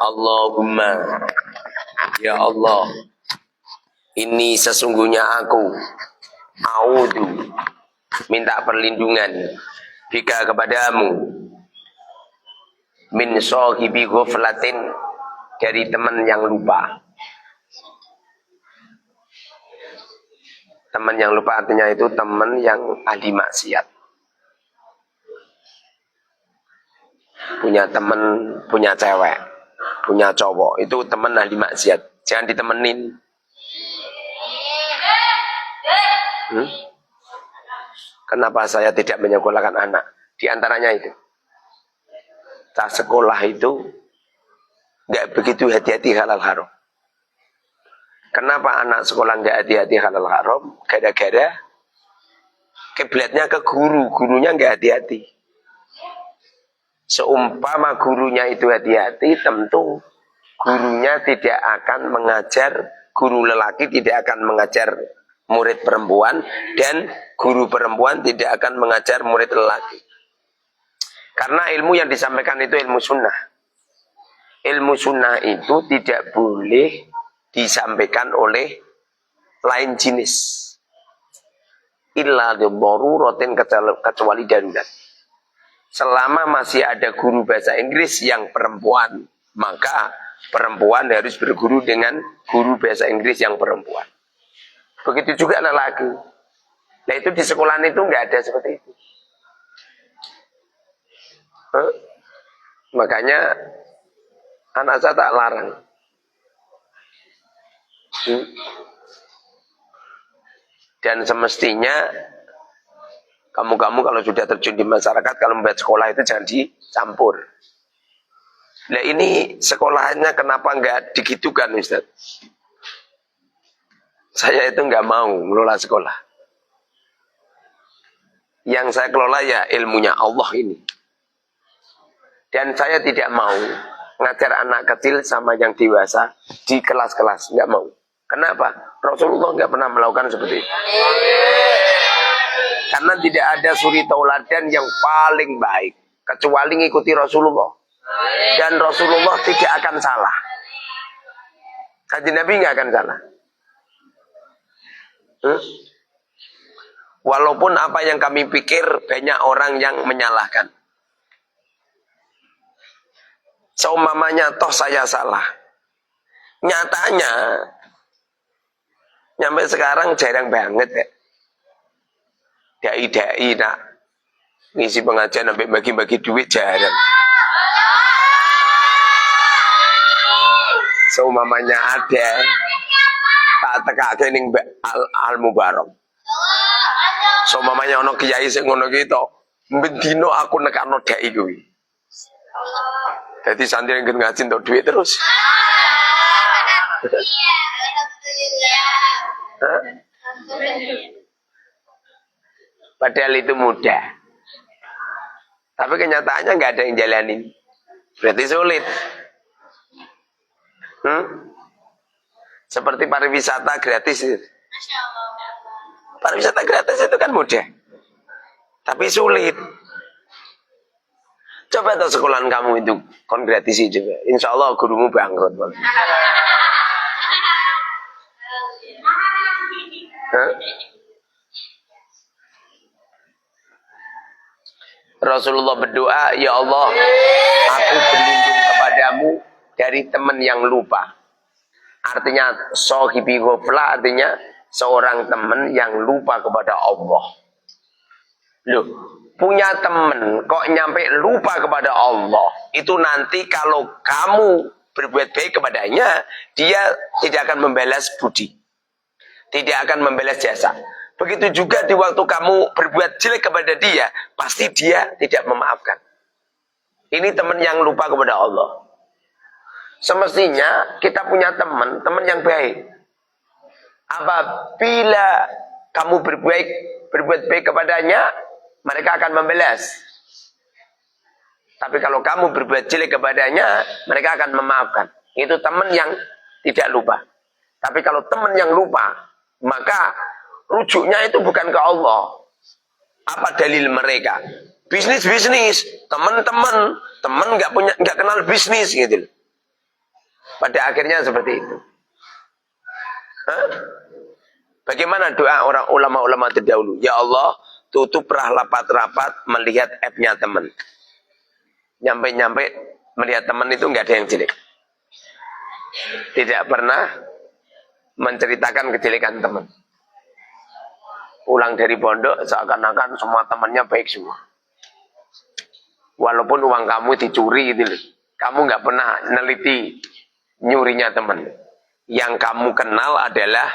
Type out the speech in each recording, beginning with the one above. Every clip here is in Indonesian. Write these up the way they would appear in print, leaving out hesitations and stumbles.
Allahumma, ya Allah, ini sesungguhnya aku a'udzu, minta perlindungan bika kepadamu, min sahibi ghaflatin, dari teman yang lupa. Teman yang lupa artinya itu teman yang ahli maksiat. Punya teman, punya cewek, punya cowok, itu teman ahli maksiat. Jangan ditemenin. Kenapa saya tidak menyekolahkan anak? Di antaranya itu, tak sekolah itu nggak begitu hati-hati halal haram. Kenapa anak sekolah nggak hati-hati halal haram? Gara-gara kiblatnya ke guru, gurunya nggak hati-hati. Seumpama gurunya itu hati-hati, tentu gurunya tidak akan mengajar, guru lelaki tidak akan mengajar murid perempuan, dan guru perempuan tidak akan mengajar murid lelaki. Karena ilmu yang disampaikan itu ilmu sunnah. Ilmu sunnah itu tidak boleh disampaikan oleh lain jenis. Illa daruratin, kecuali darurat. Selama masih ada guru bahasa Inggris yang perempuan, maka perempuan harus berguru dengan guru bahasa Inggris yang perempuan. Begitu juga lelaki. Nah itu di sekolahan itu nggak ada seperti itu. Makanya anak saya tak larang. Dan semestinya kamu kalau sudah terjun di masyarakat, kalau membuat sekolah itu jangan dicampur. Nah ini sekolahnya kenapa nggak digitukan, Ustaz? Saya itu nggak mau mengelola sekolah. Yang saya kelola ya ilmunya Allah ini. Dan saya tidak mau ngajar anak kecil sama yang dewasa di kelas-kelas, nggak mau. Kenapa? Rasulullah nggak pernah melakukan seperti itu. Karena tidak ada suri tauladan yang paling baik kecuali ngikuti Rasulullah. Dan Rasulullah tidak akan salah. Kanjeng Nabi nggak akan salah. Walaupun apa yang kami pikir banyak orang yang menyalahkan. Seumpamanya toh saya salah. Nyatanya nyampe sekarang jarang banget ya. Dai-dai nak ngisi pengajian sampai bagi-bagi duit jarang. Seumpamanya ada tak tekake ning Al-Mubarak. Seumpamanya ono kiai sing ngono ki to, bendino aku nekakno dai kuwi. Jadi santri yang ngaji untuk duit terus. Padahal itu mudah. Tapi kenyataannya nggak ada yang jalanin. Berarti sulit. Seperti pariwisata gratis. Pariwisata gratis itu kan mudah. Tapi sulit. Coba tahu sekolahan kamu itu kon gratisi juga. Insya Allah gurumu bangkrut. Rasulullah berdoa, ya Allah, aku berlindung kepadamu dari teman yang lupa. Artinya sahibi ghaflah, artinya seorang teman yang lupa kepada Allah. Loh, punya teman kok nyampe lupa kepada Allah, itu nanti kalau kamu berbuat baik kepadanya, dia tidak akan membalas budi, tidak akan membalas jasa. Begitu juga di waktu kamu berbuat jelek kepada dia, pasti dia tidak memaafkan. Ini teman yang lupa kepada Allah. Semestinya kita punya teman yang baik. Apabila kamu berbuat baik kepadanya, mereka akan membalas. Tapi kalau kamu berbuat jelek kepadanya, mereka akan memaafkan. Itu teman yang tidak lupa. Tapi kalau teman yang lupa, maka rujuknya itu bukan ke Allah. Apa dalil mereka? Bisnis, teman-teman, teman nggak kenal bisnis gitu. Pada akhirnya seperti itu. Hah? Bagaimana doa orang ulama-ulama terdahulu? Ya Allah, tutup rapat-rapat melihat aibnya teman. Nyampe-nyampe melihat teman itu nggak ada yang jelek. Tidak pernah menceritakan kejelekan teman. Pulang dari pondok seakan-akan semua temannya baik semua. Walaupun uang kamu dicuri gitu loh. Kamu nggak pernah neliti nyurinya teman. Yang kamu kenal adalah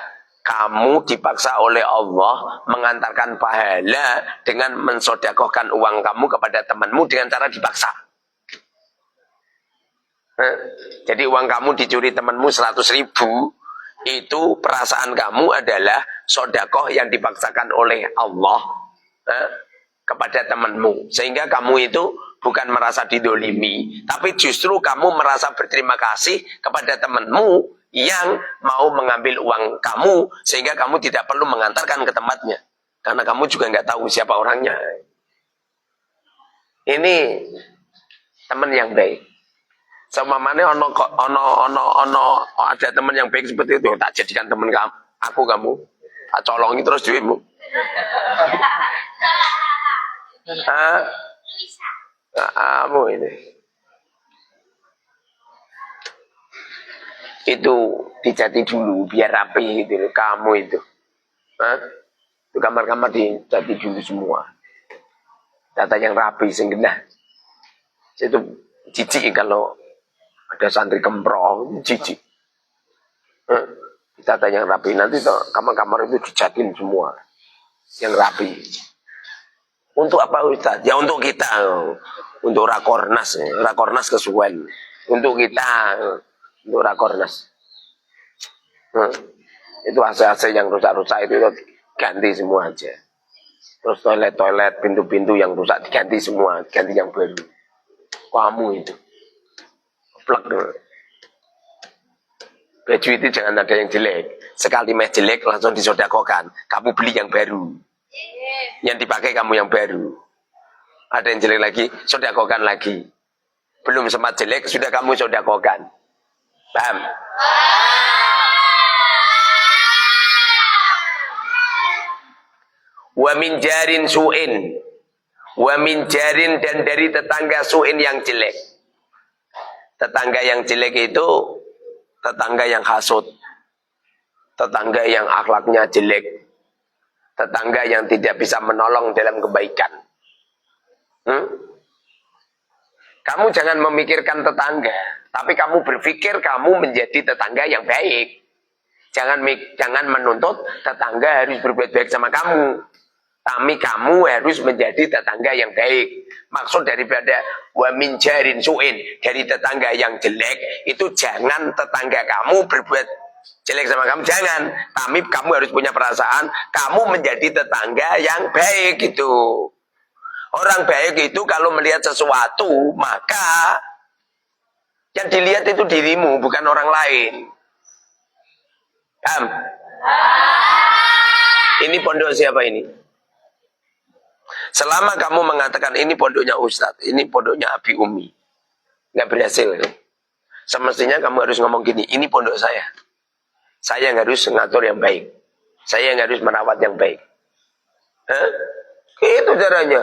kamu dipaksa oleh Allah mengantarkan pahala dengan mensodakohkan uang kamu kepada temanmu dengan cara dipaksa. Jadi uang kamu dicuri temanmu 100.000, itu perasaan kamu adalah sodakoh yang dipaksakan oleh Allah kepada temanmu. Sehingga kamu itu bukan merasa didolimi, tapi justru kamu merasa berterima kasih kepada temanmu yang mau mengambil uang kamu, sehingga kamu tidak perlu mengantarkan ke tempatnya. Karena kamu juga nggak tahu siapa orangnya. Ini teman yang baik. Semamane ono ada teman yang baik seperti itu, tak jadikan teman kamu, tak colongi terus duitmu. Kamu ini. Itu dijati dulu biar rapi gitu kamu itu. Itu kamar-kamar dijati dulu semua. Data yang rapi sehingga itu jijik kalau ada santri kemprong, jijik. Data yang rapi, nanti kamar-kamar itu dijatin semua yang rapi. Untuk apa Ustaz? Ya untuk kita, untuk rakornas kesuwen. Untuk kita, untuk rakornas. Itu AC-AC yang rusak-rusak itu ganti semua aja. Terus toilet-toilet, pintu-pintu yang rusak diganti semua, ganti yang baru. Kamu itu. Plek. Baju itu jangan ada yang jelek. Sekali meh jelek langsung disodakokan. Kamu beli yang baru. Yang dipakai kamu yang baru. Ada yang jelek lagi, sodakokan lagi. Belum sempat jelek, sudah kamu sodakokan. Paham? Wa min jarin su'in. Wa min jarin, dan dari tetangga su'in yang jelek. Tetangga yang jelek itu tetangga yang hasut. Tetangga yang akhlaknya jelek. Tetangga yang tidak bisa menolong dalam kebaikan. Kamu jangan memikirkan tetangga, tapi kamu berpikir kamu menjadi tetangga yang baik. Jangan menuntut tetangga harus berbuat baik sama kamu. Tapi kamu harus menjadi tetangga yang baik. Maksud daripada wa min jarin su'in, dari tetangga yang jelek, itu jangan tetangga kamu berbuat jelek sama kamu, jangan. Tapi kamu harus punya perasaan kamu menjadi tetangga yang baik gitu. Orang baik itu kalau melihat sesuatu, maka yang dilihat itu dirimu, bukan orang lain. Paham? Ini pondok siapa ini? Selama kamu mengatakan ini pondoknya Ustadz, ini pondoknya Abi Umi, nggak berhasil. Semestinya kamu harus ngomong gini, ini pondok saya. Saya yang harus ngatur yang baik. Saya yang harus merawat yang baik. Itu caranya.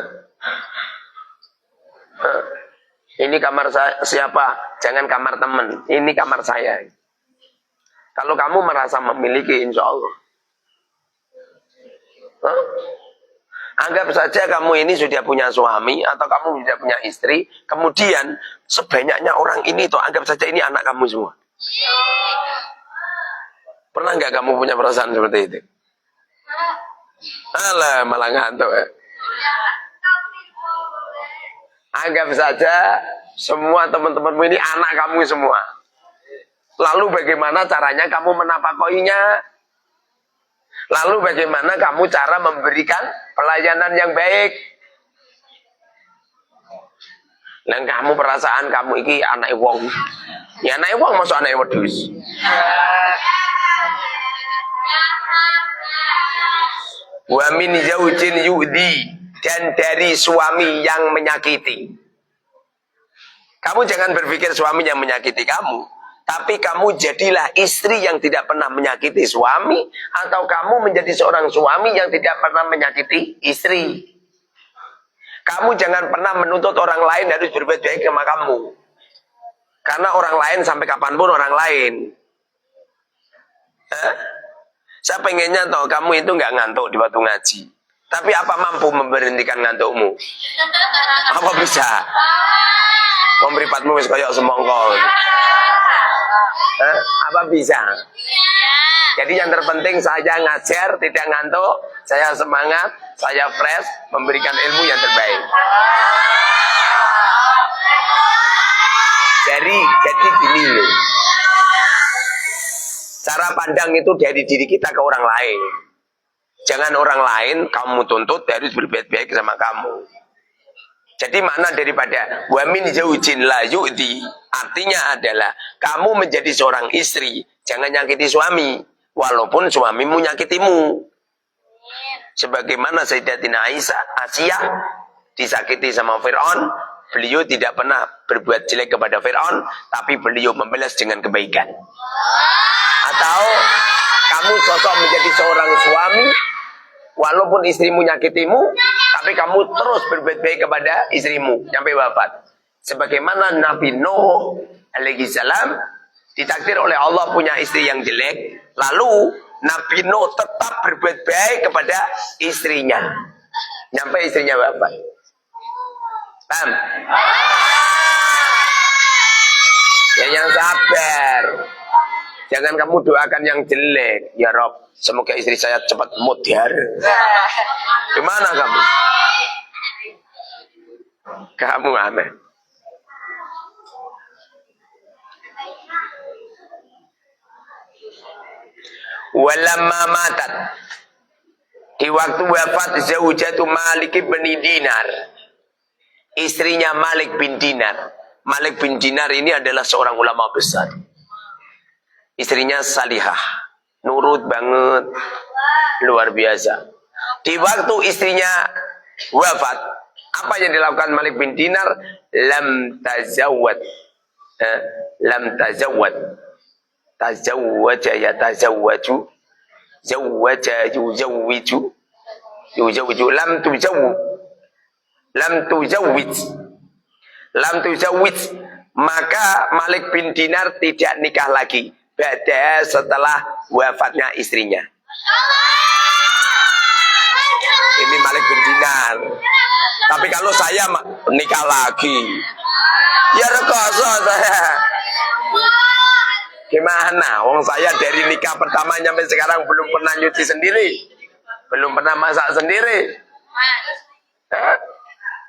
Ini kamar saya, siapa? Jangan kamar teman. Ini kamar saya. Kalau kamu merasa memiliki, insya Allah. Anggap saja kamu ini sudah punya suami atau kamu sudah punya istri, kemudian sebanyaknya orang ini tuh anggap saja ini anak kamu semua. Pernah nggak kamu punya perasaan seperti itu? Alah, malah ngantuk ya. Anggap saja semua teman-temanmu ini anak kamu semua. Lalu bagaimana caranya kamu menapakoinya? Lalu bagaimana kamu cara memberikan pelayanan yang baik? Dan kamu perasaan kamu iki anak wong. Ya anak wong masuk anak wedhus. Wa min zaujin yu'di, dan dari suami yang menyakiti. Kamu jangan berpikir suami yang menyakiti kamu, tapi kamu jadilah istri yang tidak pernah menyakiti suami, atau kamu menjadi seorang suami yang tidak pernah menyakiti istri. Kamu jangan pernah menuntut orang lain harus berbuat baik sama kamu, karena orang lain sampai kapanpun orang lain. Saya pengennya toh kamu itu nggak ngantuk di waktu ngaji. Tapi apa mampu memberhentikan ngantukmu? Apa bisa? Memripatmu wis koyok semongkol. Apa bisa? Jadi yang terpenting saya ngajar tidak ngantuk, saya semangat, saya fresh, memberikan ilmu yang terbaik. Jadi gini loh. Cara pandang itu dari diri kita ke orang lain. Jangan orang lain kamu tuntut harus berbuat baik sama kamu. Jadi makna daripada wa min zaujin la yu'di, artinya adalah kamu menjadi seorang istri, jangan nyakiti suami walaupun suamimu nyakitimu. Sebagaimana Sayyidatina Asia disakiti sama Fir'aun, beliau tidak pernah berbuat jelek kepada Fir'aun, tapi beliau membalas dengan kebaikan. Atau kamu sosok menjadi seorang suami, walaupun istrimu nyakitimu, tapi kamu terus berbuat baik kepada istrimu sampai wafat. Sebagaimana Nabi Nuh alaihi salam ditakdir oleh Allah punya istri yang jelek, lalu Nabi Nuh tetap berbuat baik kepada istrinya sampai istrinya wafat. Paham? Ya, yang sabar. Jangan kamu doakan yang jelek. Ya Rob, semoga istri saya cepat mutiar. Gimana kamu? Kamu aneh. Walamma matat, di waktu wafat zaujatu Malik bin Dinar, istrinya Malik bin Dinar. Malik bin Dinar ini adalah seorang ulama besar. Istrinya salihah, nurut banget, luar biasa. Di waktu istrinya wafat, apa yang dilakukan Malik bin Dinar? Lam tazawwad. Lam tazawwad. Tazawwaja ya tazawwaju. Zawwaja yuzawwiju. Yuzawwiju. Lam tuzawwid. Lam tuzawwid. Lam tuzawwid. Maka Malik bin Dinar tidak nikah lagi. Bada setelah wafatnya istrinya. Ini Malik bin Dinar. Tapi kalau saya nikah lagi, ya rekoso saya. Gimana? Wong saya dari nikah pertama sampai sekarang belum pernah nyuci sendiri, belum pernah masak sendiri.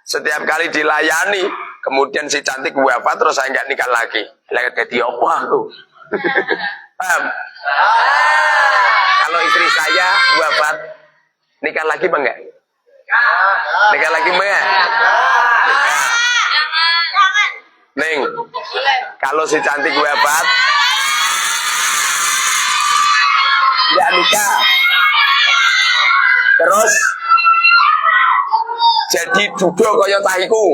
Setiap kali dilayani, kemudian si cantik wafat terus saya nggak nikah lagi. Lagi jadi apa aku? Paham? Kalau istri saya wafat, nikah lagi apa enggak? Nikah lagi enggak? Neng, kalau si cantik wafat, ya nikah. Terus jadi duduk kaya tahiku.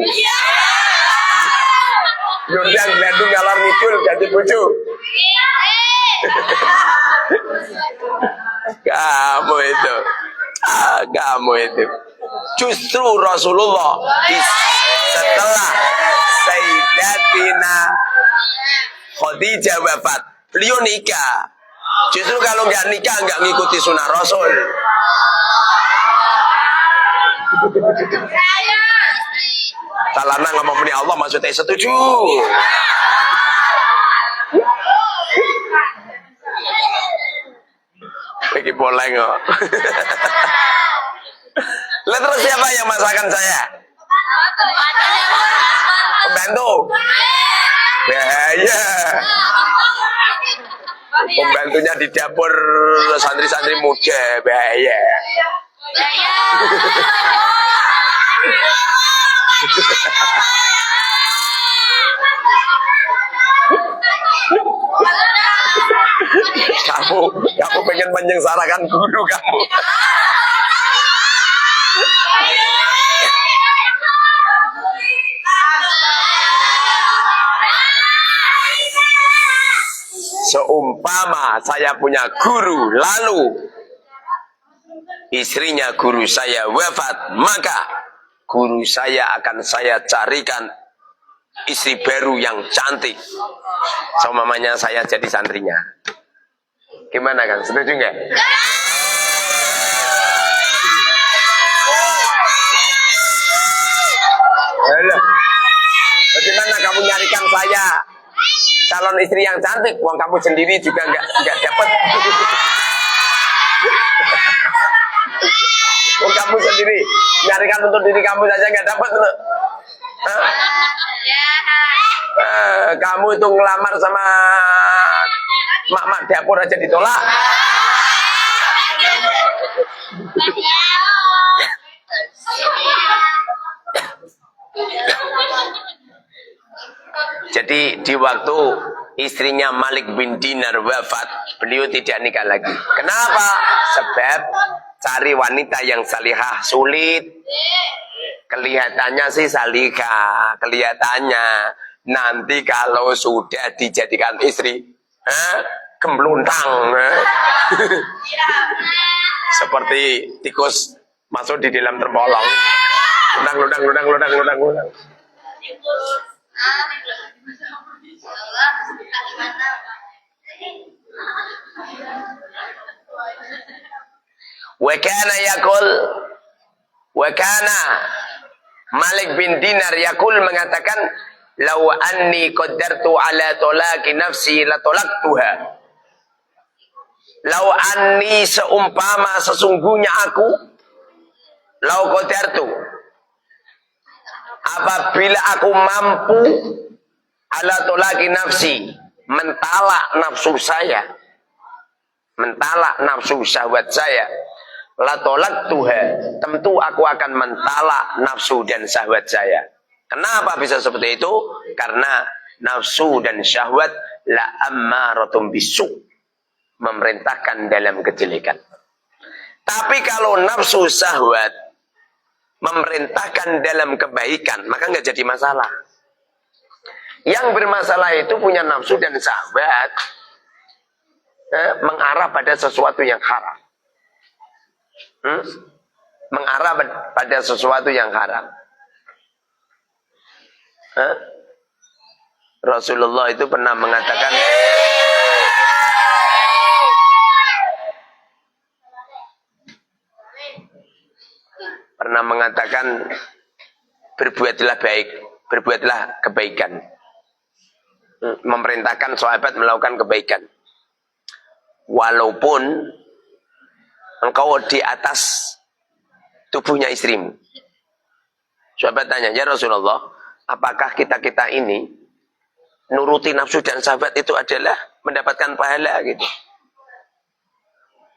Yundang Bandung ngalor ngidul jadi bojo. Kamu itu. Kamu itu. Justru Rasulullah setelah Sayyidatina Khadijah wafat, beliau nikah. Justru kalau nggak nikah nggak ngikuti sunnah Rasul. Talana ngomong muni Allah maksudnya setuju. Lagi boleh kok. Lalu terus siapa yang masakan saya? Pembantu. Bahaya. Pembantunya di dapur santri-santri muda, bahaya. Kamu pengen menyengsarakan guru kamu. Seumpama saya punya guru, lalu istrinya guru saya wafat, maka guru saya akan saya carikan istri baru yang cantik. Seumpamanya saya jadi santrinya. Gimana kan? Setuju nggak? Halo. Bagaimana kamu nyarikan saya calon istri yang cantik? Uang kamu sendiri juga nggak dapat. Uang kamu sendiri nyarikan untuk diri kamu saja nggak dapat. Kamu itu ngelamar sama mak dapur aja ditolak. Jadi di waktu istrinya Malik bin Dinar wafat, beliau tidak nikah lagi. Kenapa? Sebab cari wanita yang salihah sulit. Kelihatannya sih salihah, kelihatannya. Nanti kalau sudah dijadikan istri, gemblundang, seperti tikus masuk di dalam terbolong. Ludang. Wakana Malik bin Dinar yakul mengatakan, lau anni qaddartu ala tolaki nafsi la tolaktuha. Lau anni seumpama sesungguhnya aku, lau qaddartu, apabila aku mampu ala tolaki nafsi, mentalak nafsu saya, mentalak nafsu syahwat saya, la tolaktuha, tentu aku akan mentalak nafsu dan syahwat saya. Kenapa bisa seperti itu? Karena nafsu dan syahwat la ammaratum bisu, memerintahkan dalam kejelekan. Tapi kalau nafsu syahwat memerintahkan dalam kebaikan, maka nggak jadi masalah. Yang bermasalah itu punya nafsu dan syahwat mengarah pada sesuatu yang haram. Mengarah pada sesuatu yang haram. Rasulullah itu pernah mengatakan, berbuatlah baik, berbuatlah kebaikan. Memerintahkan sahabat melakukan kebaikan. Walaupun engkau di atas tubuhnya istrimu. Sahabat tanya, ya Rasulullah, apakah kita ini nuruti nafsu dan sahabat itu adalah mendapatkan pahala gitu?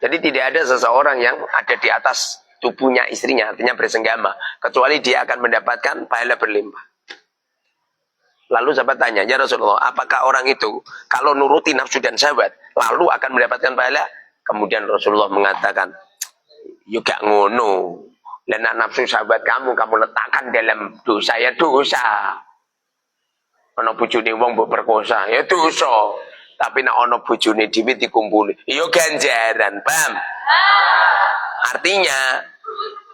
Jadi tidak ada seseorang yang ada di atas tubuhnya istrinya, artinya bersenggama, kecuali dia akan mendapatkan pahala berlimpah. Lalu sahabat tanya, ya Rasulullah, apakah orang itu kalau nuruti nafsu dan sahabat lalu akan mendapatkan pahala? Kemudian Rasulullah mengatakan, juga ngono. Lena nafsu sahabat kamu letakkan dalam dosa, ya dosa. Ono bojone wong mbok perkosa, ya dosa. Tapi nek ono bojone dhewe dikumpuli, ya ganjaran, paham? Artinya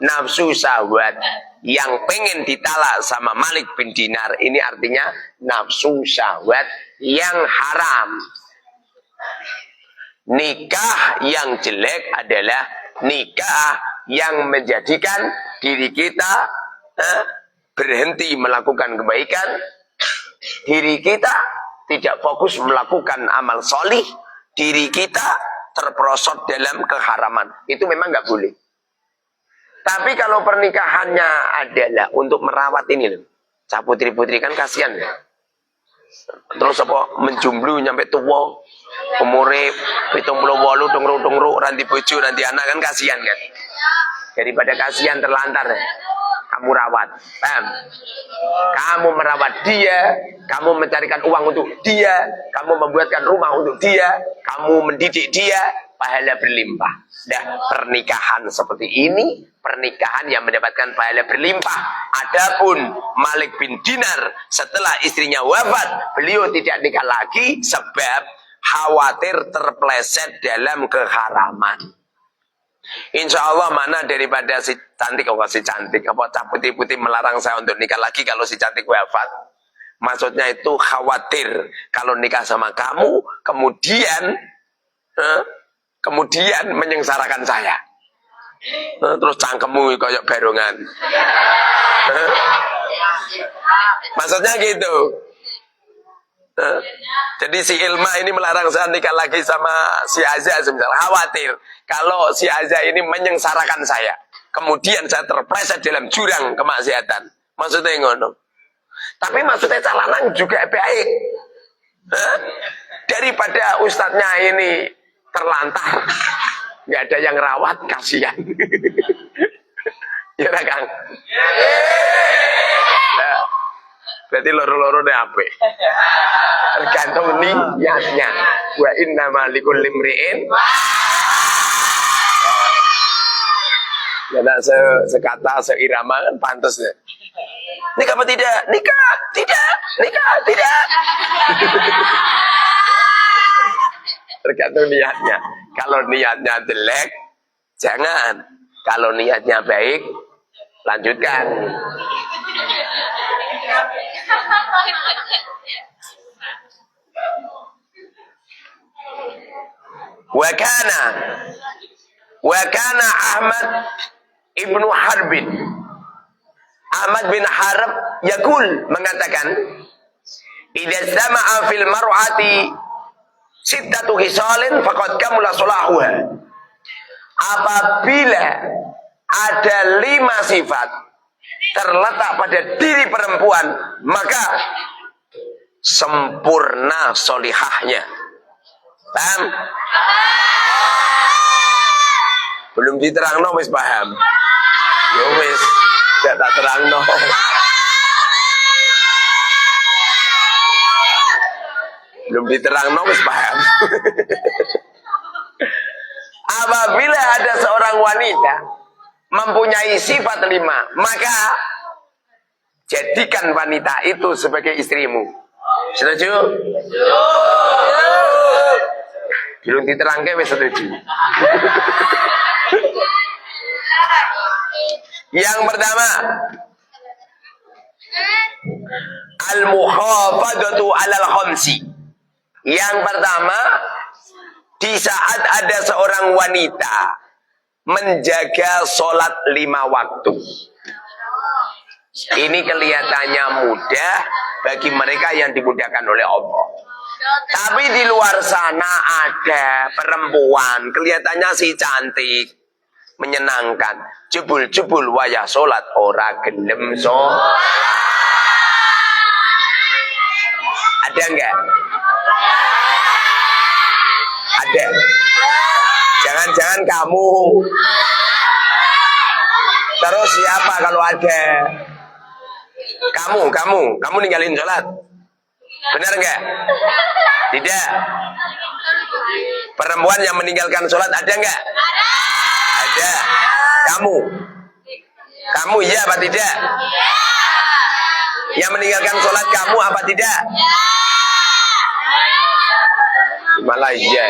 nafsu syahwat yang pengen ditalak sama Malik bin Dinar ini artinya nafsu syahwat yang haram. Nikah yang jelek adalah nikah yang menjadikan diri kita berhenti melakukan kebaikan, diri kita tidak fokus melakukan amal solih, diri kita terperosot dalam keharaman. Itu memang nggak boleh. Tapi kalau pernikahannya adalah untuk merawat ini loh, cah putri-putri kan kasihan ya. Terus apa menjumblu nyampe tua, umure 78 tungru ranti bojo ranti anak, kan kasihan kan. Daripada kasihan terlantar, kamu rawat, paham? Kamu merawat dia, kamu mencarikan uang untuk dia, kamu membuatkan rumah untuk dia, kamu mendidik dia, pahala berlimpah. Nah, pernikahan seperti ini, pernikahan yang mendapatkan pahala berlimpah. Adapun Malik bin Dinar setelah istrinya wafat, beliau tidak nikah lagi sebab khawatir terpleset dalam keharaman. Insya Allah mana daripada si cantik, si cantik apa cah putih-putih melarang saya untuk nikah lagi kalau si cantik wafat. Maksudnya itu khawatir kalau nikah sama kamu kemudian menyengsarakan saya. Terus cangkemmu kayak berongan. Maksudnya gitu. Jadi si Ilma ini melarang saya nikah lagi sama si Azza misalnya. Khawatir kalau si Azza ini menyengsarakan saya. Kemudian saya terpleset dalam jurang kemaksiatan. Maksudnya ngono. Tapi maksudnya calanan juga baik. Daripada ustadznya ini terlantar, nggak ada yang rawat, kasihan. Ya Kang. Nah, berarti loro-loro deh apa? Tergantung niatnya. Wa innama likulli imri'in. Ya nak sekata seirama kan pantas deh. Nikah apa tidak? Nikah, tidak, nikah, tidak. Tergantung niatnya. Kalau niatnya jelek, jangan. Kalau niatnya baik, lanjutkan. Wa kana Ahmad ibnu Harbin. Ahmad bin Harb yaqul mengatakan, "Idza sama'a fil mar'ati sittatu khisalin faqad kamula salahuha." Apabila ada 5 sifat terletak pada diri perempuan, maka sempurna solihahnya. Paham? Belum diterangno wis paham. Ya wis, tidak tak terangno. Belum diterangno wis paham. Apabila ada seorang wanita mempunyai sifat 5, maka jadikan wanita itu sebagai istrimu. Setuju? Belum diterangke wis setuju. Yang pertama, al-muhafadzatu 'alal khamsi. Yang pertama, di saat ada seorang wanita menjaga sholat 5 waktu. Ini kelihatannya mudah bagi mereka yang dimudahkan oleh Allah. Tapi di luar sana ada perempuan kelihatannya si cantik, menyenangkan, jebul-jebul wayah sholat ora gelem sholat. Ada enggak? Ada. Jangan-jangan kamu. Terus siapa kalau ada? Kamu ninggalin sholat. Benar enggak? Tidak. Perempuan yang meninggalkan sholat ada enggak? Ada. Kamu iya apa tidak? Yang meninggalkan sholat kamu apa tidak? Malah iya.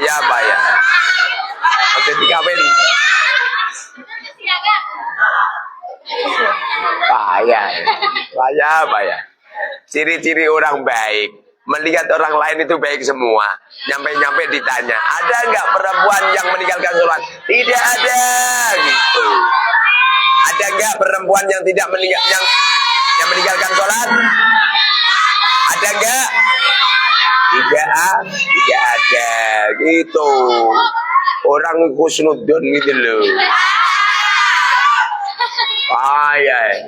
Payah. Oke, 3 beli. Payah. Ciri-ciri orang baik, melihat orang lain itu baik semua. Nyampe ditanya, ada nggak perempuan yang meninggalkan sholat? Tidak ada, gitu. Ada nggak perempuan yang tidak yang meninggalkan sholat? Ada nggak? Tidak ada, gitu. Orang husnudzon gitu loh. Payah.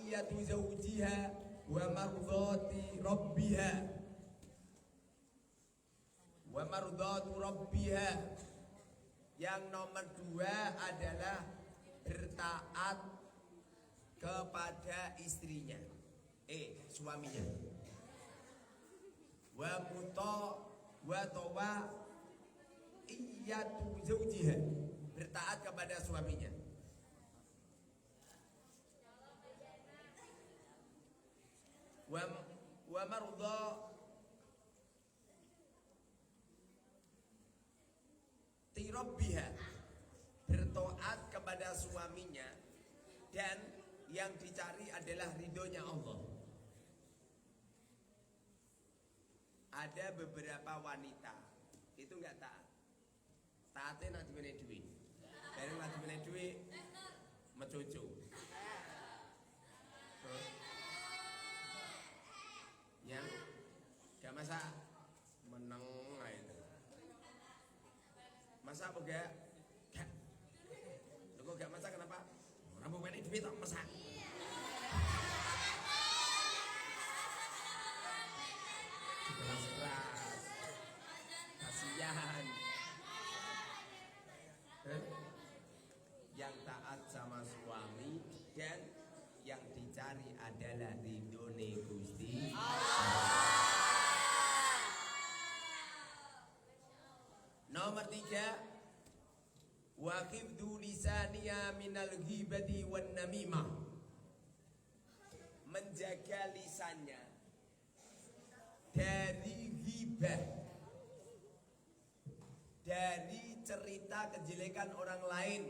ma'iyatu zawjiha wa mardhati rabbiha. Wa mardhatu rabbiha. Yang nomor 2 adalah bertaat kepada istrinya, suaminya. Wa tawa iyatu zawjiha, bertaat kepada suaminya. Wa marudha tirabbiha, bertaat kepada suaminya, dan yang dicari adalah ridhonya Allah. Ada beberapa wanita itu enggak taat. Taatnya nanti dimene duit. Bareng nanti dimene duit mecucu. Yang gak masak meneng aja. Masak apa gak? Gak. Lu kok gak masak kenapa? Orang mau beli duit tak masak. Keras-keras. Kasihan. Yang taat sama suami dan yang dicari adalah ridhone Gusti Allah. Nomor 3, wa khifdu lisaniya minal ghibati wan namimah, menjaga lisannya dari ghibah, dari cerita kejelekan orang lain,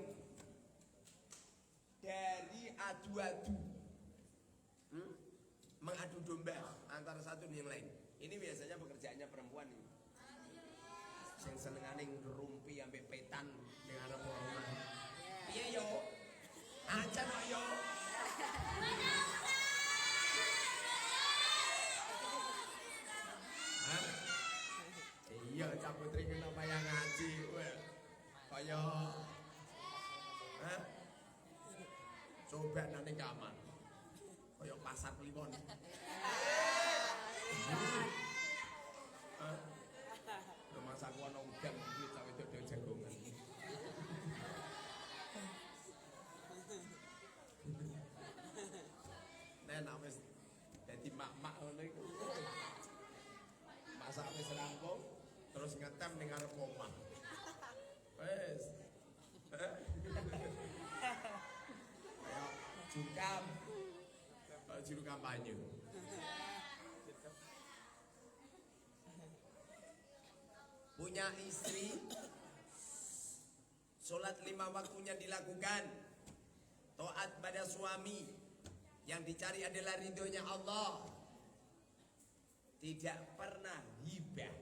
dari adu-adu, mengadu domba antara satu dan yang lain. Ini biasanya pekerjaannya perempuan ini. Yang senengane ngerumpi sampai petan dengan arep omah. Iya yo. Aja kok yo. Iya, Cak Putri kena payah ngaji kowe. Kaya coba nang kamar. Kaya pasar Kliwon. Rumah saku ana udang iki cawe dodol jagongan. Nek wis dadi mak-mak ngono iku. Masak wis rampung terus ngetem ning arep omah. Wes. Ayo jukam. Juru kampanye. Punya istri, sholat 5 waktunya dilakukan, taat pada suami, yang dicari adalah ridhonya Allah. Tidak pernah hibah,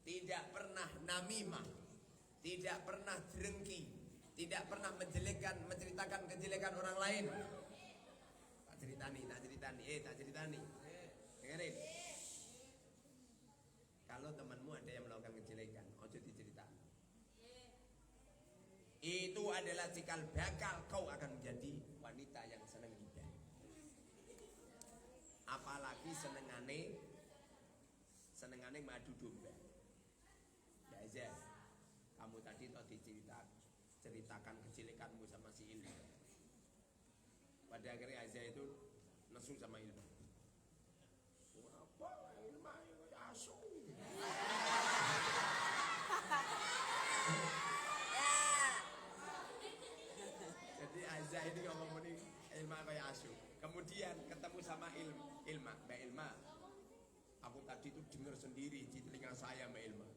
tidak pernah namimah, tidak pernah drengki, tidak pernah menceritakan kejelekan orang lain. Tak ceritani. Dengerin. Kalau temanmu ada yang melakukan kejelekan, ojo diceritakan. Itu adalah cikal bakal kau akan menjadi wanita yang senang hibah. Apalagi senengane madu domba. Ya, kamu tadi toh ceritakan kejelekanmu sama si Ilma. Pada akhirnya Azza itu nesu sama Ilma. Apa Ilma itu asu? Jadi Azza ini ngomong ini Ilma kayak asu. Kemudian ketemu sama Ilma, Mbak Ilma. Aku tadi itu dengar sendiri di telinga saya Mbak Ilma.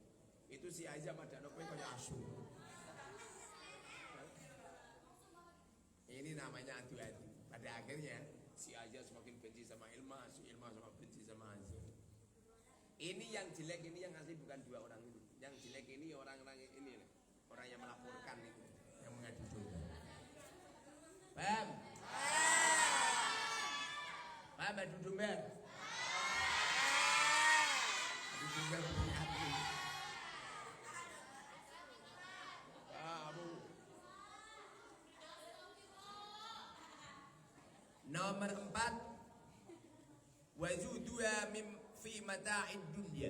Itu si Azza pada nopeng kayak asu. Ini namanya adu-adu. Pada akhirnya si Azza semakin benci sama Ilma, si Ilma semakin benci sama Azza. Ini yang jelek, ini yang asli bukan dua orang ini. Yang jelek ini orang-orang ini, orang yang melaporkan itu, yang mengadu domba. Paham? Paham adu domba? Adu domba berhati. Kamu. Nomor 4, wajuduha fi mata'id dunya.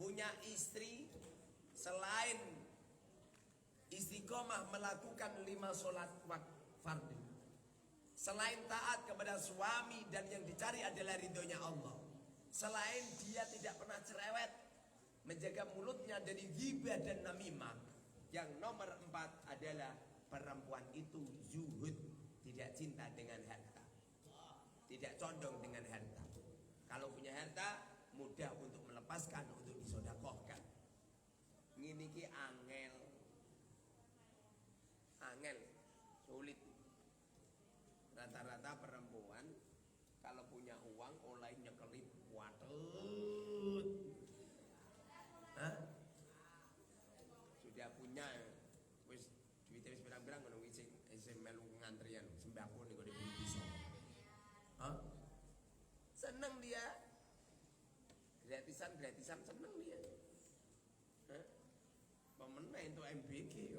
Punya istri selain istiqomah melakukan 5 sholat fardu, selain taat kepada suami dan yang dicari adalah ridhonya Allah, selain dia tidak pernah cerewet, menjaga mulutnya dari ghibah dan namimah. Yang nomor 4 adalah perempuan itu zuhud, tidak cinta dengan harta, tidak condong dengan harta. Kalau punya harta mudah untuk melepaskan, untuk disodakohkan. Ngini ki angel, sulit. Rata-rata perempuan kalau punya uang oleh nyekelip watut. Sudah punya wis duitnya wis pirang-pirang ngono wis sing melu ngantrian sembako ning kene bisa. Seneng dia. Gratisan seneng dia. Pemenang itu MBG.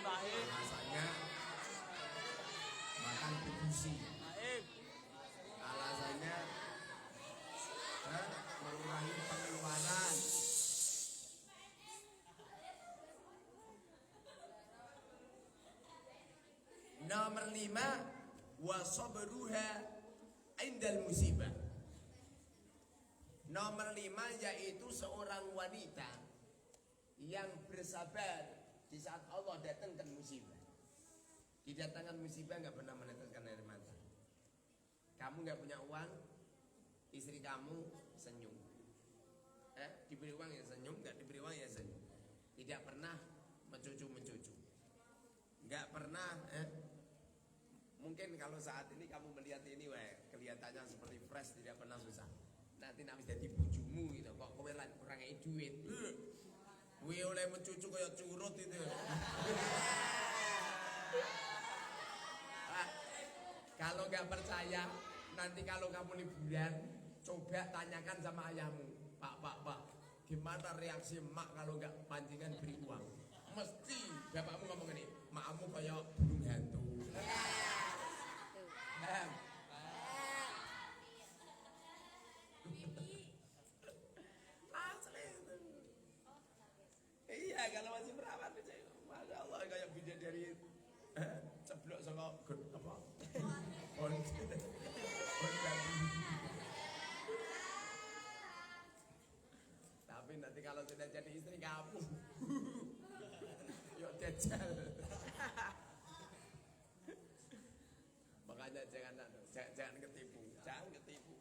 Alasannya makan kebusi. Alasannya mengurangi pengeluaran. Nomor 5, wasabruha indal musibah. Nomor 5 yaitu seorang wanita yang bersabar di saat Allah datangkan musibah. Didatangkan musibah nggak pernah meneteskan air mata. Kamu nggak punya uang, istri kamu senyum. Diberi uang ya senyum, nggak diberi uang ya senyum. Tidak pernah mencucu. Nggak pernah. Mungkin kalau saat ini kamu melihat ini, kelihatannya seperti fresh, tidak pernah susah. Nanti nak jadi bujumu gitu, kok kowe kurang duit. Kowe oleh mencucu kayak curut itu. Kalau nggak percaya, nanti kalau kamu liburan, coba tanyakan sama ayahmu, Pak, gimana reaksi mak kalau nggak pancingan beri uang? Mesti bapakmu ngomong ini, makmu kayak burung hantu. Iya, kalau masih perawan aja, masya Allah kayak bidadari ceblok sama apa? Tapi nanti kalau sudah jadi istri kamu, yuk jajal. Makanya jangan ketipu, jangan ketipu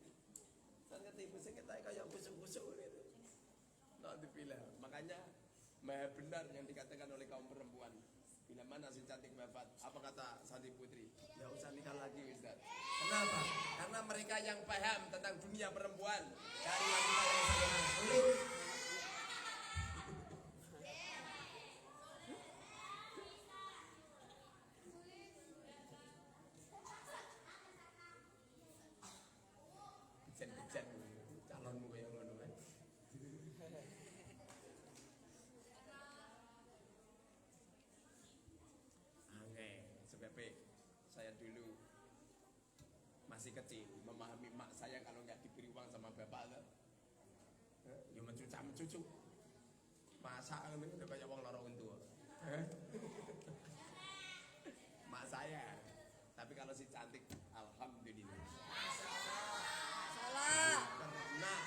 sih kita kayak busuk-busuk gitu. Nanti pilih. Makanya maha benar yang dikatakan oleh kaum perempuan. Bila mana si cantik wafat, apa kata Santri Putri? Ya usah nikah lagi, Ustaz. Kenapa? Karena mereka yang paham tentang dunia perempuan, cari wanita yang sulit. Bejan calonmu kayak ngono kan. Sebab saya dulu masih kecil memahami mak saya kalau nggak diberi uang sama bapak kan, ya mencucu. Masa kan udah kayak uang lorong tua. Mak saya. Tapi kalau si cantik, alhamdulillah. Salah. Pernah.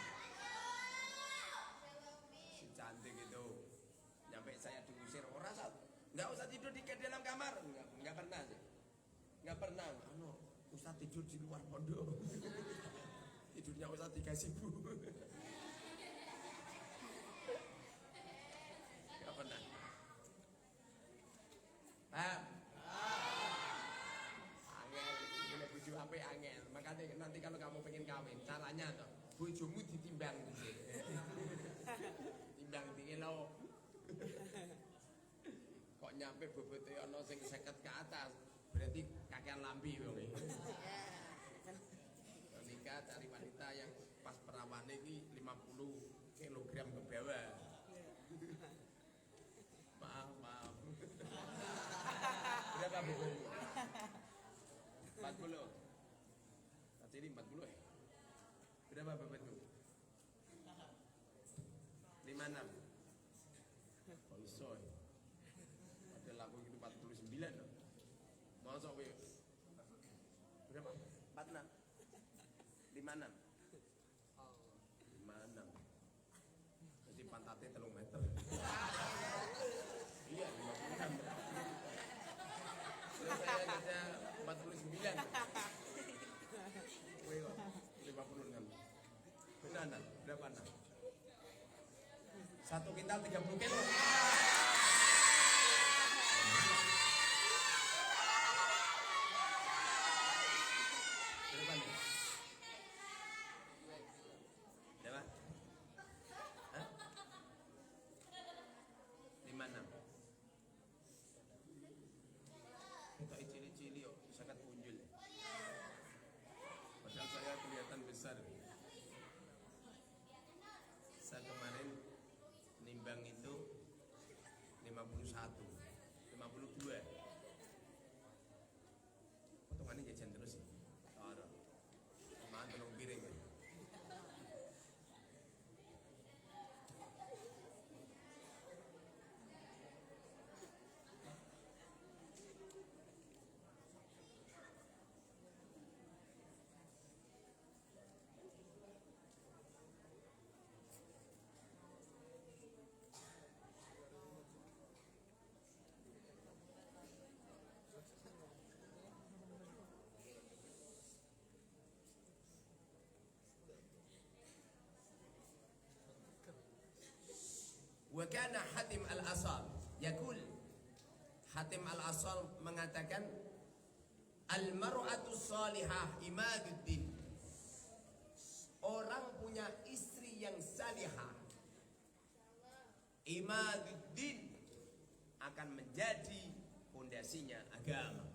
Si cantik itu nyampe saya diusir orang satu. Nggak usah tidur di dalam kamar, nggak pernah sih, nggak pernah. Ustaz tidur di luar pondok, tidurnya Ustaz dikasih bu, nggak pernah. Angel, ini buju apa angel. Makanya nanti kalau kamu pengen kawin, caranya tuh bujumu ditimbang, timbang tinggi lo. Kok nyampe bobotnya ono sing 50 ke atas, berarti kakean lambi wong iki. Nikah cari wanita yang pas perawan. Mulane iki 50 kilogram ke bawah. Maaf. Berapa bebanmu? 40. Tadi ini 40 ya? Berapa bebanmu? 56. Kok iso ya? Padahal aku itu 49 loh. Masa kowe? Berapa? 46. 56. 56. Jadi pantatnya 3 meter. Iya, 56. Terus saya ada 49. Kowe kok 56. Benar, berapa 6? 1 kintal 30 kilo. Berapa nih? Berapa? Hah? 56. Kita cili-cili yuk, sangat punjul. Padahal saya kelihatan besar. Saya kemarin nimbang itu 51, 52. Potongannya jajan terus ya. Toro. Makan tolong piring ya. Wa kana Hatim al-Asal yaqul, Hatim al-Asal mengatakan al-mar'atu salihah imaduddin. Orang punya istri yang salihah, imaduddin, akan menjadi pondasinya agama.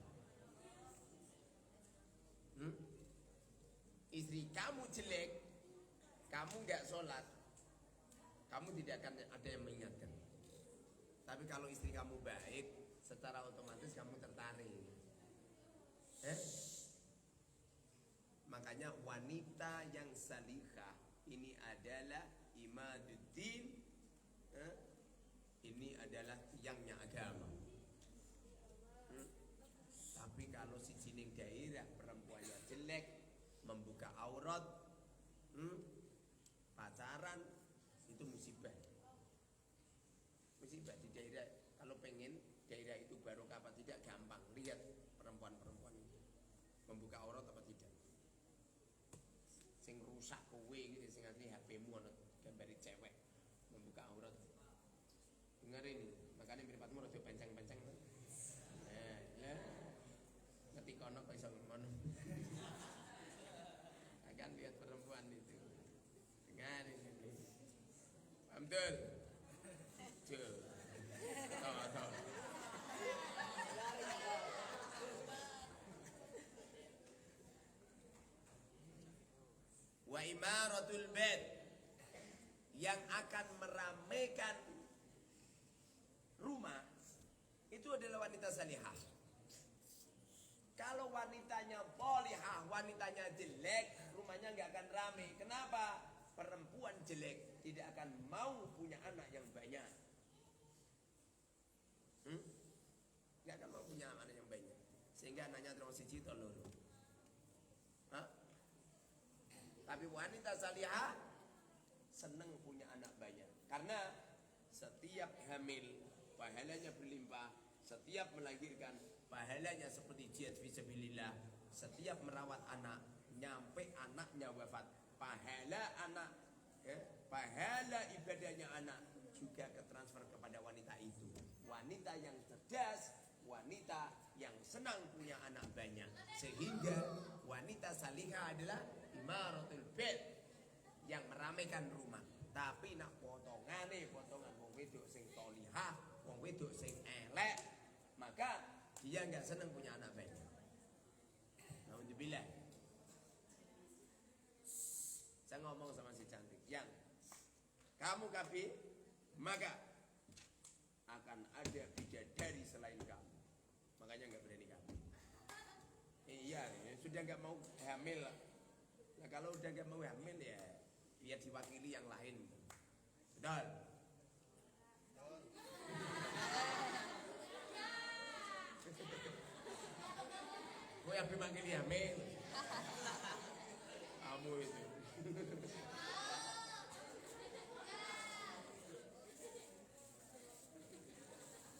Istri kamu jelek, kamu gak sholat, kamu tidak akan ada yang mengingatkan. Tapi kalau istri kamu baik, secara otomatis kamu tertarik. Makanya wanita yang salihah ini adalah imaduddin. Ini adalah tiangnya agama. Tapi kalau si jining daerah perempuannya jelek, membuka aurat, pacaran, itu musibah. Musibah di daerah. Kalau pengen daerah itu barokah apa tidak, gampang. Lihat perempuan-perempuan itu membuka aurat apa tidak. Sing rusak kowe gitu, sing asli HP-mu ana gambar cewek membuka aurat. Dengar ini, makanya mripatmu rada pancang-pancang. Nah, ya. Ngerti kono kok iso ngono. Akan lihat perempuan itu. Dengar ini. Betul. Tuh. Tuh. Wa imaratul bait, yang akan meramaikan rumah itu adalah wanita salihah. Kalau wanitanya polihah, wanitanya jelek, rumahnya nggak akan ramai. Kenapa? Perempuan jelek tidak akan mau punya anak yang banyak. Nggak akan mau punya anak yang banyak. Sehingga anaknya terus siji atau loro. Tapi wanita salihah senang punya anak banyak. Karena setiap hamil pahalanya berlimpah, setiap melahirkan pahalanya seperti jihad fisabilillah, setiap merawat anak nyampe anaknya wafat, pahala anak, pahala ibadahnya anak juga ketransfer kepada wanita itu. Wanita yang cerdas, wanita yang senang punya anak banyak. Sehingga wanita salihah adalah imaratul bait, yang meramaikan rumah. Tapi nak potongan wong wedok sing tolihah, wong wedok sing elek, maka dia nggak senang punya anak banyak. Alhamdulillah. Saya ngomong sama si cantik. kamu kafir, maka akan ada bidadari selain kamu. Makanya nggak berani kamu. Iya, sudah nggak mau hamil. Nah kalau udah nggak mau hamil ya biar diwakili yang lain. Betul. Gue yang diwakili hamil. Kamu itu.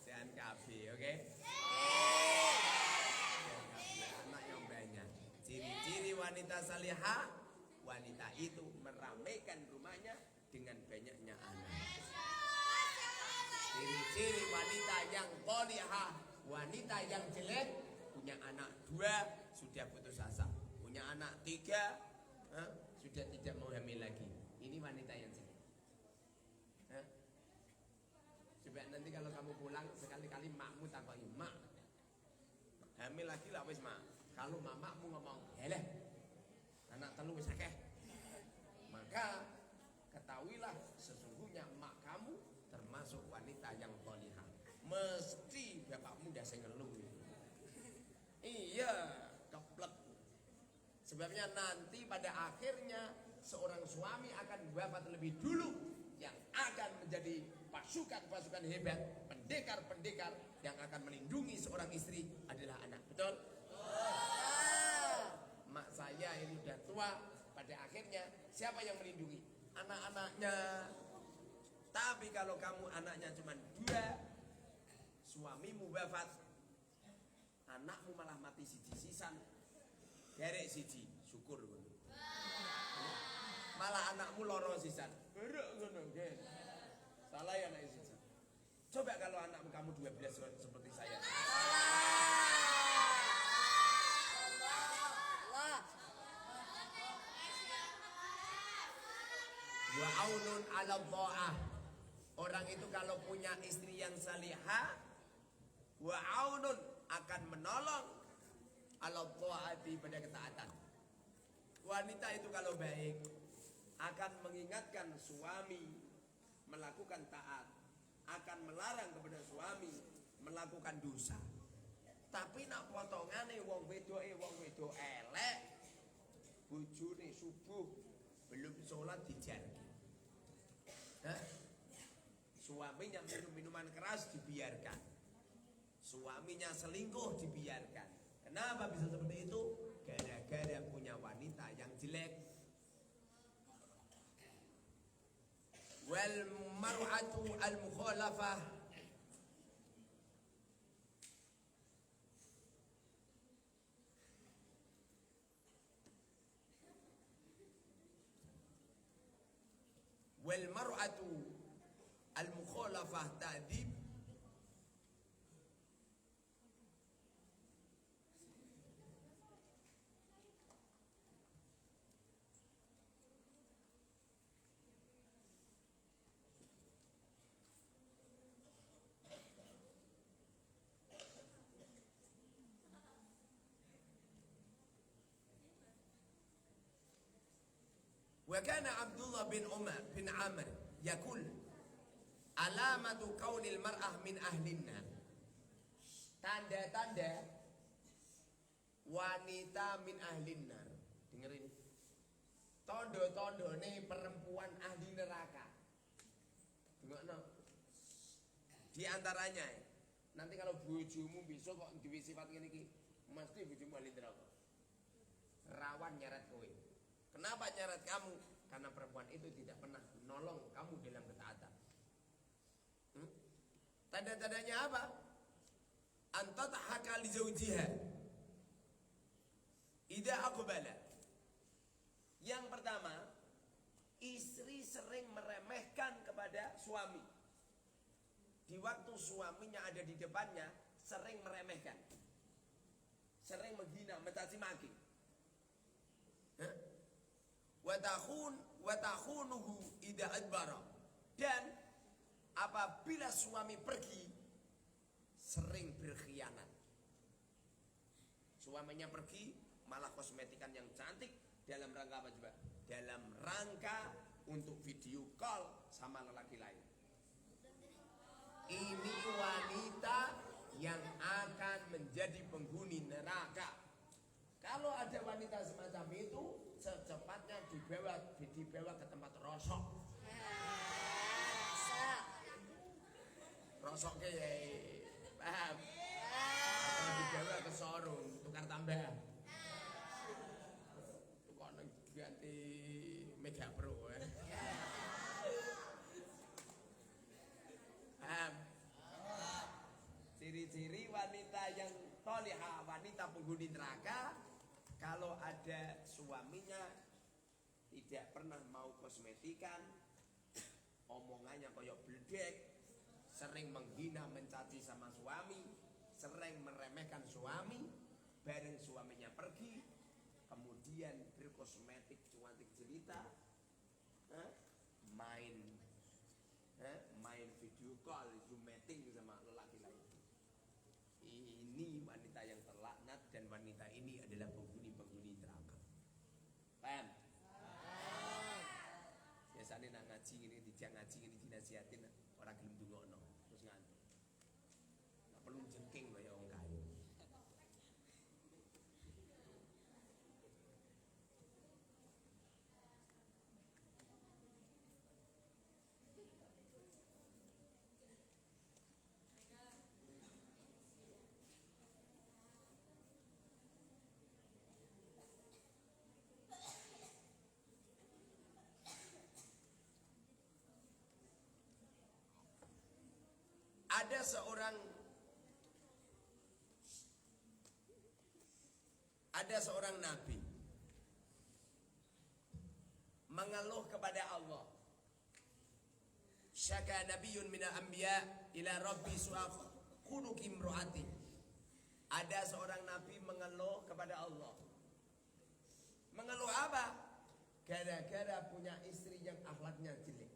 Jangan kafe, oke? Anak yang banyak. Ciri-ciri wanita salihah, wanita itu meramaikan rumahnya dengan banyaknya anak. Ciri-ciri wanita yang salihah, wanita yang jelek, punya anak 2 sudah putus asa, punya anak 3 sudah tidak mau hamil lagi. Ini wanita yang jelek. Coba nanti kalau kamu pulang sekali-kali makmu takoi, mak hamil lagi lah wis mak. Kalau mamakmu ngomong, "Heleh, anak 3 wis akeh." Maka ketahuilah sesungguhnya mak kamu termasuk wanita yang salihah. Mesti bapakmu dah sing ngeluh. Iya, keplek. Sebabnya nanti pada akhirnya seorang suami akan wafat lebih dulu. Yang akan menjadi pasukan-pasukan hebat, pendekar-pendekar yang akan melindungi seorang istri adalah anak. Betul? Mak saya ini udah tua, pada akhirnya siapa yang melindungi? Anak-anaknya. Tapi kalau kamu anaknya cuma 2, suamimu wafat, anakmu malah mati siji-sisan, derek siji, syukur. Malah anakmu loro sisan. Salah ya anak sisan. Coba kalau anakmu kamu 12 seperti saya. Wa aunun 'ala dha'ah. Orang itu kalau punya istri yang salihah, wa aunun akan menolong 'ala dha'ati pada ketaatan. Wanita itu kalau baik akan mengingatkan suami melakukan taat, akan melarang kepada suami melakukan dosa. Tapi nak potongane wong wedok elek, bojone subuh belum sholat dijarki. Suaminya minum minuman keras dibiarkan, suaminya selingkuh dibiarkan. Kenapa bisa seperti itu? Gara-gara punya wanita yang jelek. Wal mar'atu al mukhalafah ta'dib wa kana Abdullah bin Umar bin Amr yaqul alamatu kaunil mar'ah min ahlinna. Tanda-tanda wanita min ahlinna. Dengerin. Tondo-tondone perempuan ahli neraka. Dengarno. Di antaranya nanti kalau bojomu besok kok duwe sifat ngene iki, mesti bojomu ahli neraka. Rawan nyeret kowe. Kenapa nyeret kamu? Karena perempuan itu tidak pernah nolong kamu dalam ketaatan. Tanda-tandanya apa? Antatahaka li zawjiha idza aqbala. Yang pertama, istri sering meremehkan kepada suami. Di waktu suaminya ada di depannya, sering meremehkan, sering menghina, mencaci maki. Wa takhunuhu idza adbara. Dan apabila suami pergi, sering berkhianat. Suaminya pergi, malah kosmetikan yang cantik dalam rangka apa coba? Dalam rangka untuk video call sama lelaki lain. Ini wanita yang akan menjadi penghuni neraka. Kalau ada wanita semacam itu, secepatnya dibawa ke tempat rosok. Rosok kayak paham? Atau dibawa ke showroom tukar tambah. Tukar ganti Mega Pro. Paham? Ciri-ciri wanita yang tolihah, wanita penghuni neraka, kalau ada suaminya tidak pernah mau kosmetikan, omongannya koyok bledek, sering menghina mencaci sama suami, sering meremehkan suami, bareng suaminya pergi, kemudian berkosmetik cuantik jelita, main video call, zoom meeting sama lelaki lain. Ini wanita yang terlaknat dan wanita ini adalah penghuni neraka. Paham? Biasanya nak ngaji ini, dijak ngaji ini dinasihatin orang gelem ndongakno terus ngantuk. Nak perlu jengking kaya wong kayu. Ada seorang nabi mengeluh kepada Allah. Syaka nabiyyun minal anbiya ila rabbi su'af khuluqi imraati. Ada seorang nabi mengeluh kepada Allah. Mengeluh apa? Gara-gara punya istri yang akhlaknya jelek.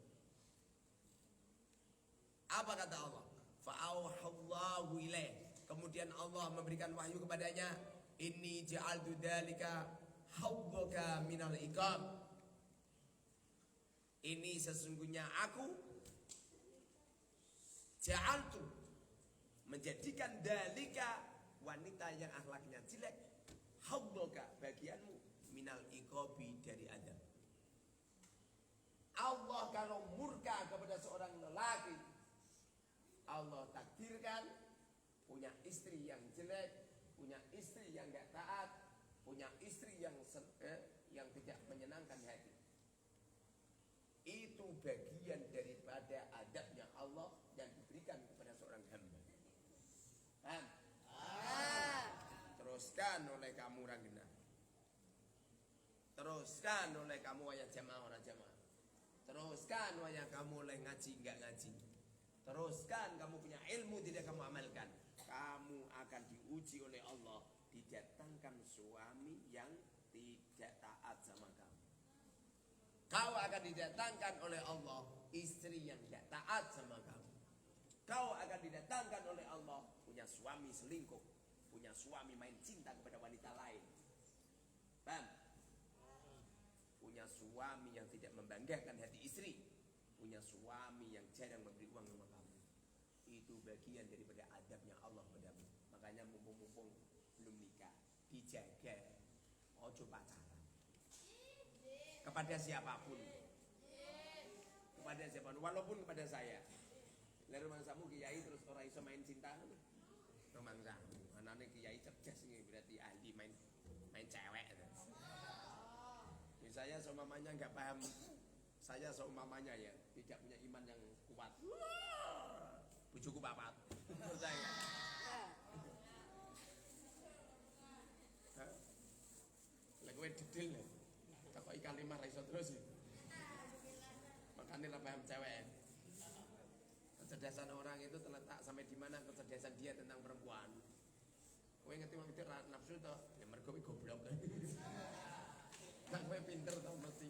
Apa kata Allah? Fa'auhallahu ilaih. Kemudian Allah memberikan wahyu kepadanya, inni ja'altu dzalika hawdaka minal iqab. Ini sesungguhnya aku ja'altu menjadikan dalika wanita yang akhlaknya jelek hawdaka bagianmu minal iqabi dari adab. Allah kalau murka kepada seorang lelaki, Allah takdirkan punya istri yang jelek, punya istri yang gak taat, punya istri yang tidak menyenangkan hati. Itu bagian daripada adabnya Allah yang diberikan kepada seorang hamba. Paham? Teruskan oleh kamu Ranggena. Teruskan oleh kamu ayat jamaah orang jamaah. Teruskan oleh kamu oleh ngaji enggak ngaji. Teruskan kamu punya ilmu tidak kamu amalkan. Kamu akan diuji oleh Allah. Didatangkan suami yang tidak taat sama kamu. Kau akan didatangkan oleh Allah istri yang tidak taat sama kamu. Kau akan didatangkan oleh Allah punya suami selingkuh, punya suami main cinta kepada wanita lain. Paham? Punya suami yang tidak membanggakan hati istri, punya suami yang jarang memberi uang sama kamu. Itu bagian daripada adabnya Allah padamu. Makanya mumpung-mumpung belum nikah, dijaga, ojo pacaran. Kepada siapapun, walaupun kepada saya. Lalu rumangsamu kiai terus orang iso main cinta, rumangsamu anaknya kiai cerdas nih, berarti ahli main cewek. Misalnya seumpamanya nggak paham, saya seumpamanya ya tidak punya iman yang kuat, bujuku papat, percaya. Lagi gue detail ya. Kakak ikan lima raiso terus sih. Makanya lah paham cewek. Kecerdasan orang itu terletak sampai di mana kecerdasan dia tentang perempuan. Kowe ngerti maksudnya nafsu toh? Ya mergo kowe goblok. Kan kowe pinter toh mesti